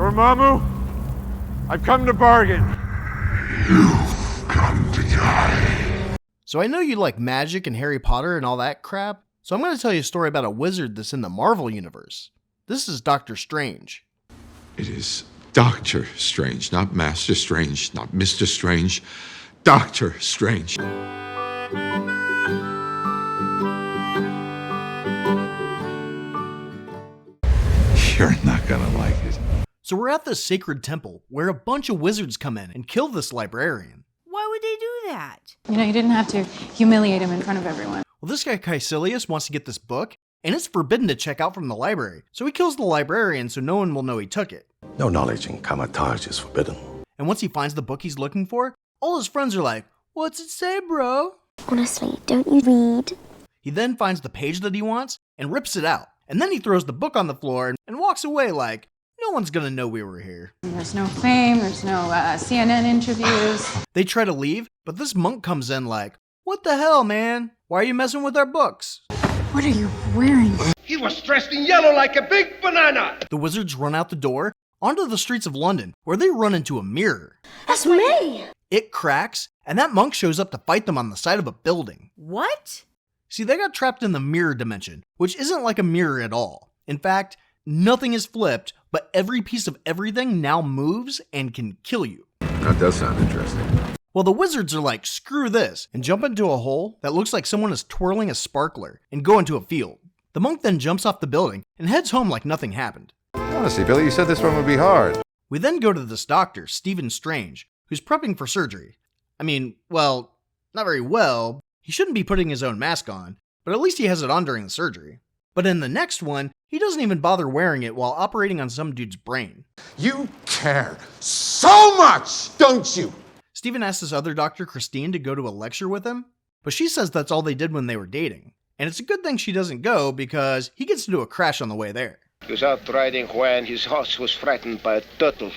Dormammu, I've come to bargain. You've come to die. So I know you like magic and Harry Potter and all that crap, so I'm going to tell you a story about a wizard that's in the Marvel universe. This is Doctor Strange. It is Doctor Strange, not Master Strange, not Mr. Strange. Doctor Strange. You're not gonna like it. So we're at this sacred temple where a bunch of wizards come in and kill this librarian. Why would they do that? You know, you didn't have to humiliate him in front of everyone. Well, this guy Kaecillius wants to get this book, and it's forbidden to check out from the library, so he kills the librarian so no one will know he took it. No knowledge in Kamar-Taj is forbidden. And once he finds the book he's looking for, all his friends are like, "What's it say, bro?" Honestly, don't you read? He then finds the page that he wants and rips it out, and then he throws the book on the floor and walks away like, no one's gonna know we were here. There's no fame, there's no CNN interviews. They try to leave, but this monk comes in like, "What the hell, man? Why are you messing with our books?" What are you wearing? He was dressed in yellow like a big banana. The wizards run out the door onto the streets of London, where they run into a mirror. That's me! It cracks, and that monk shows up to fight them on the side of a building. What? See, they got trapped in the mirror dimension, which isn't like a mirror at all. In fact, nothing is flipped, but every piece of everything now moves and can kill you. That does sound interesting. Well, the wizards are like, screw this, and jump into a hole that looks like someone is twirling a sparkler and go into a field. The monk then jumps off the building and heads home like nothing happened. Honestly, Billy, you said this one would be hard. We then go to this doctor, Stephen Strange, who's prepping for surgery. I mean, well, not very well. He shouldn't be putting his own mask on, but at least he has it on during the surgery. But in the next one, he doesn't even bother wearing it while operating on some dude's brain. You care so much, don't you? Stephen asks this other doctor, Christine, to go to a lecture with him, but she says that's all they did when they were dating. And it's a good thing she doesn't go because he gets into a crash on the way there. He was out riding when his horse was frightened by a turtle.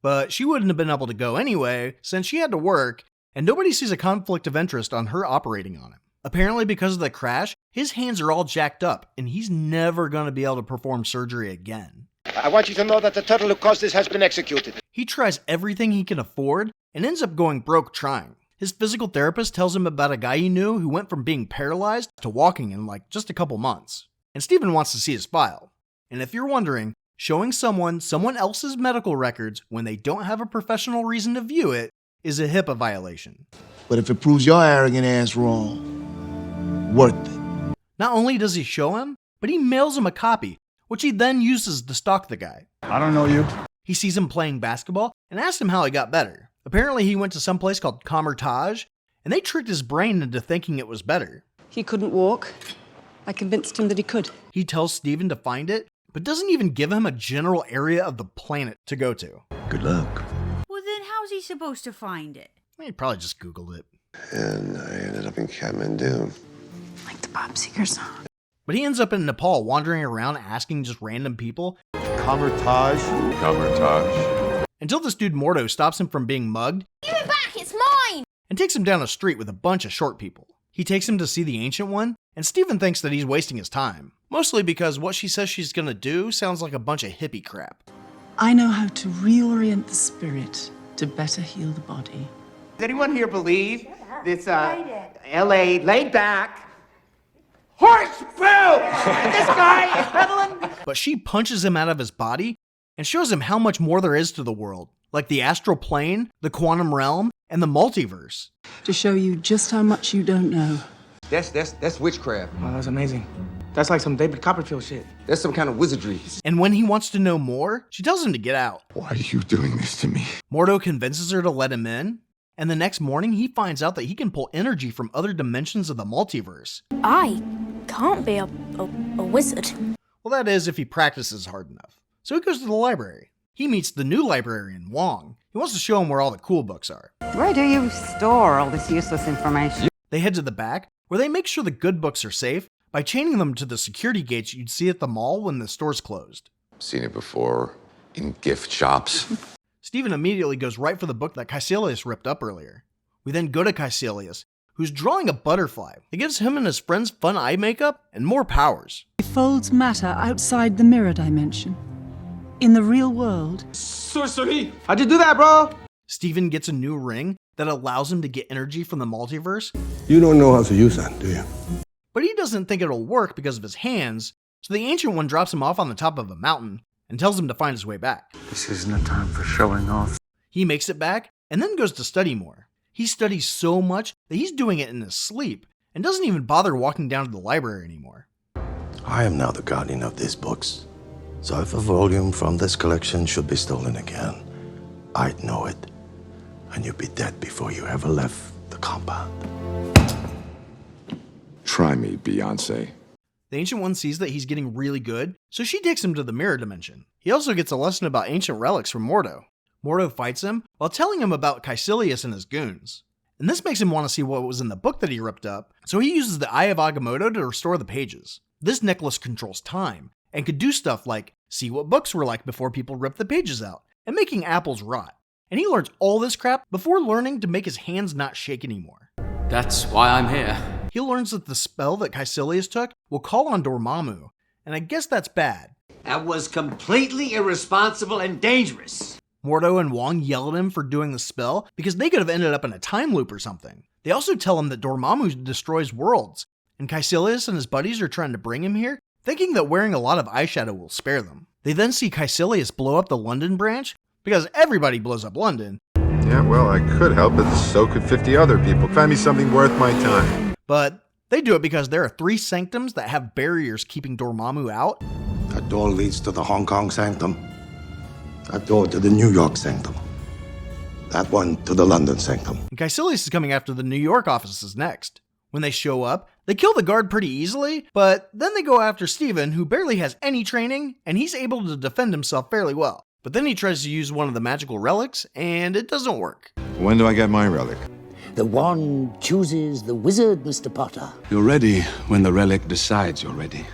But she wouldn't have been able to go anyway, since she had to work, and nobody sees a conflict of interest on her operating on him. Apparently, because of the crash, his hands are all jacked up, and he's never going to be able to perform surgery again. I want you to know that the turtle who caused this has been executed. He tries everything he can afford, and ends up going broke trying. His physical therapist tells him about a guy he knew who went from being paralyzed to walking in like just a couple months. And Stephen wants to see his file. And if you're wondering, showing someone else's medical records when they don't have a professional reason to view it is a HIPAA violation. But if it proves your arrogant ass wrong, worth it. Not only does he show him, but he mails him a copy, which he then uses to stalk the guy. I don't know you. He sees him playing basketball and asks him how he got better. Apparently he went to some place called Kamar-Taj, and they tricked his brain into thinking it was better. He couldn't walk. I convinced him that he could. He tells Stephen to find it, but doesn't even give him a general area of the planet to go to. Good luck. Well, then how's he supposed to find it? He probably just Googled it. And I ended up in Kathmandu. Like the Bob Seger song. But he ends up in Nepal wandering around asking just random people. Kamar-Taj. Kamar-Taj. Until this dude Mordo stops him from being mugged. Give it back, it's mine! And takes him down a street with a bunch of short people. He takes him to see the Ancient One, and Stephen thinks that he's wasting his time. Mostly because what she says she's gonna do sounds like a bunch of hippie crap. I know how to reorient the spirit to better heal the body. Does anyone here believe this LA laid back horse poo? This guy is peddling? But she punches him out of his body and shows him how much more there is to the world, like the astral plane, the quantum realm, and the multiverse. To show you just how much you don't know. That's witchcraft. Oh, that's amazing. That's like some David Copperfield shit. That's some kind of wizardry. And when he wants to know more, she tells him to get out. Why are you doing this to me? Mordo convinces her to let him in, and the next morning he finds out that he can pull energy from other dimensions of the multiverse. I can't be a wizard. Well, that is if he practices hard enough. So he goes to the library. He meets the new librarian, Wong. He wants to show him where all the cool books are. Where do you store all this useless information? They head to the back, where they make sure the good books are safe by chaining them to the security gates you'd see at the mall when the store's closed. Seen it before in gift shops. Stephen immediately goes right for the book that Kaecillius ripped up earlier. We then go to Kaecillius, who's drawing a butterfly. It gives him and his friends fun eye makeup and more powers. It folds matter outside the mirror dimension. In the real world, sorcery. How'd you do that, bro? Stephen gets a new ring that allows him to get energy from the multiverse, You don't know how to use that, do you? but he doesn't think it'll work because of his hands, so the Ancient One drops him off on the top of a mountain and tells him to find his way back. This isn't a time for showing off. He makes it back and then goes to study more. He studies so much that he's doing it in his sleep and doesn't even bother walking down to the library anymore. I am now the guardian of these books. So if a volume from this collection should be stolen again, I'd know it. And you'd be dead before you ever left the compound. Try me, Beyonce. The Ancient One sees that he's getting really good, so she takes him to the mirror dimension. He also gets a lesson about ancient relics from Mordo. Mordo fights him while telling him about Kaecillius and his goons. And this makes him want to see what was in the book that he ripped up, so he uses the Eye of Agamotto to restore the pages. This necklace controls time, and could do stuff like see what books were like before people ripped the pages out, and making apples rot. And he learns all this crap before learning to make his hands not shake anymore. That's why I'm here. He learns that the spell that Kaecillius took will call on Dormammu, and I guess that's bad. That was completely irresponsible and dangerous. Mordo and Wong yell at him for doing the spell because they could have ended up in a time loop or something. They also tell him that Dormammu destroys worlds, and Kaecillius and his buddies are trying to bring him here, thinking that wearing a lot of eyeshadow will spare them. They then see Kaecillius blow up the London branch, because everybody blows up London. Yeah, well, I could help, but so could 50 other people. Find me something worth my time. But they do it because there are 3 sanctums that have barriers keeping Dormammu out. That door leads to the Hong Kong sanctum. That door to the New York sanctum. That one to the London sanctum. And Kaecillius is coming after the New York offices next. When they show up, they kill the guard pretty easily, but then they go after Stephen, who barely has any training, and he's able to defend himself fairly well. But then he tries to use one of the magical relics, and it doesn't work. When do I get my relic? The wand chooses the wizard, Mr. Potter. You're ready when the relic decides you're ready.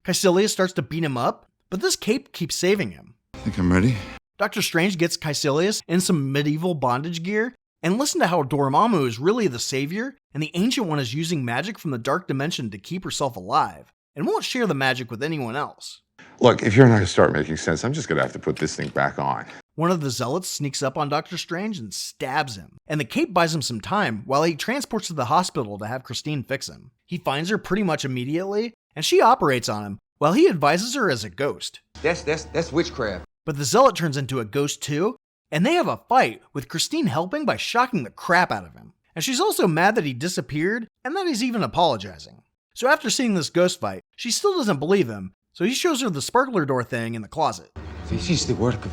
Kaecillius starts to beat him up, but this cape keeps saving him. I think I'm ready. Doctor Strange gets Kaecillius in some medieval bondage gear, and listen to how Dormammu is really the savior, and the Ancient One is using magic from the Dark Dimension to keep herself alive, and won't share the magic with anyone else. Look, if you're not going to start making sense, I'm just going to have to put this thing back on. One of the zealots sneaks up on Doctor Strange and stabs him, and the cape buys him some time while he transports to the hospital to have Christine fix him. He finds her pretty much immediately, and she operates on him while he advises her as a ghost. That's witchcraft. But the zealot turns into a ghost too, and they have a fight with Christine helping by shocking the crap out of him. And she's also mad that he disappeared and that he's even apologizing. So after seeing this ghost fight, she still doesn't believe him, so he shows her the sparkler door thing in the closet. This is the work of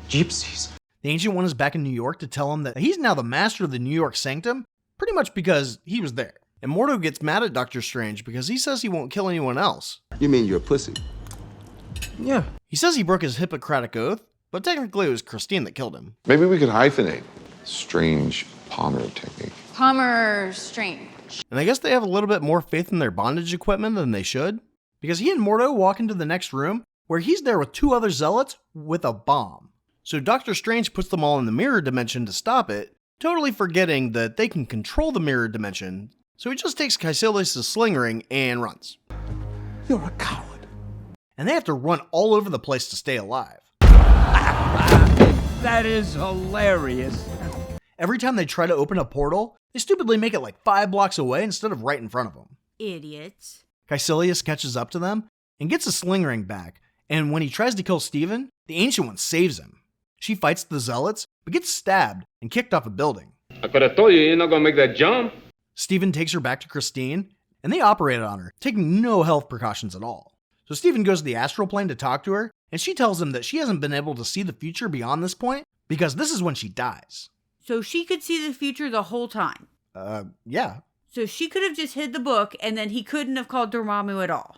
gypsies. The Ancient One is back in New York to tell him that he's now the master of the New York Sanctum, pretty much because he was there. And Mordo gets mad at Doctor Strange because he says he won't kill anyone else. You mean you're a pussy? Yeah. He says he broke his Hippocratic oath, but technically it was Christine that killed him. Maybe we could hyphenate. Strange Palmer technique. Palmer Strange. And I guess they have a little bit more faith in their bondage equipment than they should, because he and Mordo walk into the next room where he's there with 2 other zealots with a bomb. So Doctor Strange puts them all in the mirror dimension to stop it, totally forgetting that they can control the mirror dimension, so he just takes Kaecillius' sling ring and runs. You're a coward. And they have to run all over the place to stay alive. That is hilarious. Every time they try to open a portal, they stupidly make it like 5 blocks away instead of right in front of them. Idiots. Kaecillius catches up to them and gets a sling ring back, and when he tries to kill Stephen, the Ancient One saves him. She fights the zealots, but gets stabbed and kicked off a building. I could have told you you're not gonna make that jump. Stephen takes her back to Christine, and they operate on her, taking no health precautions at all. So Stephen goes to the astral plane to talk to her, and she tells him that she hasn't been able to see the future beyond this point, because this is when she dies. So she could see the future the whole time. Yeah. So she could have just hid the book, and then he couldn't have called Dormammu at all.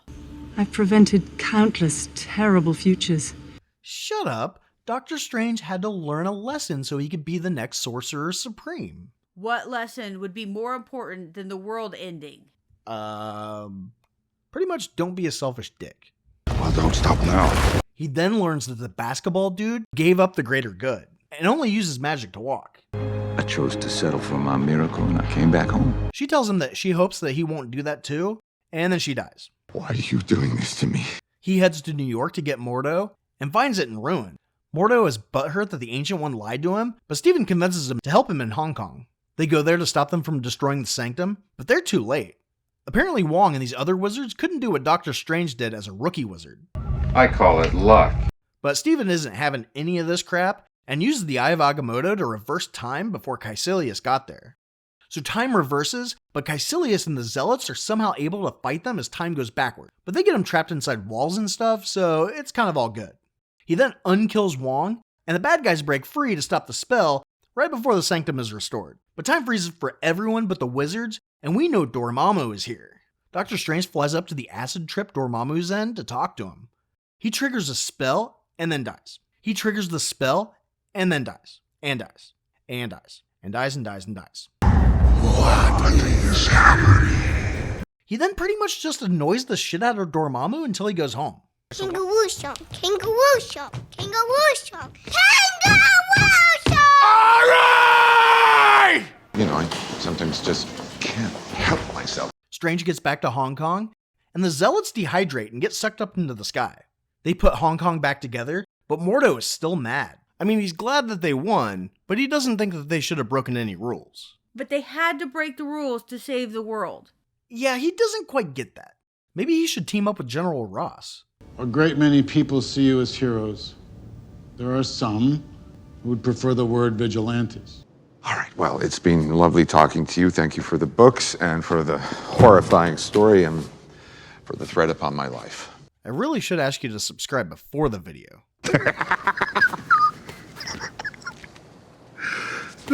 I've prevented countless terrible futures. Shut up. Doctor Strange had to learn a lesson so he could be the next Sorcerer Supreme. What lesson would be more important than the world ending? Pretty much don't be a selfish dick. Well, don't stop now. He then learns that the basketball dude gave up the greater good and only uses magic to walk. I chose to settle for my miracle and I came back home. She tells him that she hopes that he won't do that too, and then she dies. Why are you doing this to me? He heads to New York to get Mordo, and finds it in ruin. Mordo is butthurt that the Ancient One lied to him, but Stephen convinces him to help him in Hong Kong. They go there to stop them from destroying the Sanctum, but they're too late. Apparently Wong and these other wizards couldn't do what Doctor Strange did as a rookie wizard. I call it luck. But Stephen isn't having any of this crap, and uses the Eye of Agamotto to reverse time before Kaecillius got there. So time reverses, but Kaecillius and the Zealots are somehow able to fight them as time goes backward. But they get him trapped inside walls and stuff, so it's kind of all good. He then unkills Wong, and the bad guys break free to stop the spell right before the Sanctum is restored. But time freezes for everyone but the wizards, and we know Dormammu is here. Doctor Strange flies up to the acid trip Dormammu's in to talk to him. He triggers a spell, and then dies. He triggers the spell, and then dies. And dies. And dies. And dies and dies and dies. What is happening? He then pretty much just annoys the shit out of Dormammu until he goes home. Kangaroo shop, kangaroo shop, kangaroo shop, kangaroo shop! Alright! You know, I sometimes just can't help myself. Strange gets back to Hong Kong, and the Zealots dehydrate and get sucked up into the sky. They put Hong Kong back together, but Mordo is still mad. I mean, he's glad that they won, but he doesn't think that they should have broken any rules. But they had to break the rules to save the world. Yeah, he doesn't quite get that. Maybe he should team up with General Ross. A great many people see you as heroes. There are some who would prefer the word vigilantes. All right, well, it's been lovely talking to you. Thank you for the books and for the horrifying story and for the threat upon my life. I really should ask you to subscribe before the video.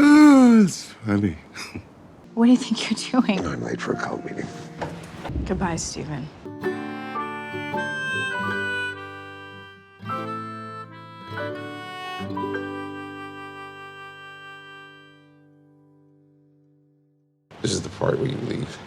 Oh, it's funny. What do you think you're doing? I'm late for a cult meeting. Goodbye, Stephen. This is the part where you leave.